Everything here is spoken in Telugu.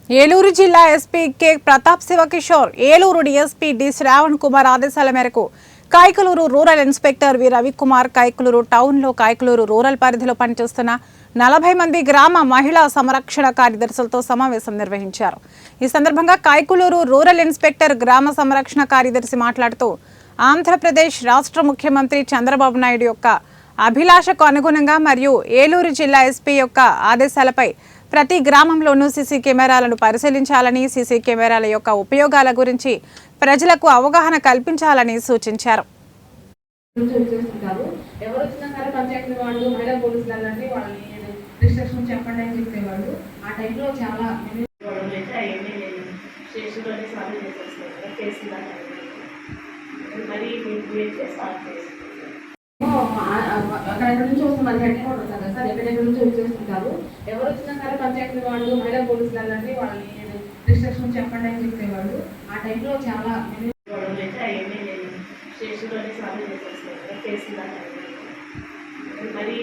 ఏలూరు జిల్లా SP K Pratap Shivakishore, Eluru DSP D Shravan Kumar ఆదేశాల మేరకు Kaikaluru rural inspector V Ravikumar Kaikaluru టౌన్లో కైకలూరు రూరల్ పరిధిలో పనిచేస్తున్న 40 మంది గ్రామ మహిళా సంరక్షణ కార్యదర్శులతో సమావేశం నిర్వహించారు. ఈ సందర్భంగా కైకలూరు రూరల్ ఇన్స్పెక్టర్ గ్రామ సంరక్షణ కార్యదర్శి మాట్లాడుతూ ఆంధ్రప్రదేశ్ రాష్ట్ర ముఖ్యమంత్రి చంద్రబాబు నాయుడు యొక్క అభిలాషకు అనుగుణంగా మరియు ఏలూరు జిల్లా ఎస్పీ యొక్క ఆదేశాలపై ప్రతి గ్రామంలోనూ సీసీ కెమెరాలను పరిశీలించాలని, సీసీ కెమెరాల యొక్క ఉపయోగాల గురించి ప్రజలకు అవగాహన కల్పించాలని సూచించారు. అక్కడ నుంచి వస్తుంది హెడ్ క్వార్టర్స్ కదా సార్, ఎక్కడెక్కడ నుంచి వచ్చేస్తుంటారు. ఎవరు వచ్చినా సరే పంచాయతీ వాళ్ళు మహిళా పోలీసులు అలాంటి వాళ్ళని రిస్ట్రిక్షన్ చెప్పండి అని చెప్పేవాళ్ళు. ఆ టైంలో చాలా స్టేషన్లోనే సాల్వ్ చేసేస్తారు కేసులు మరి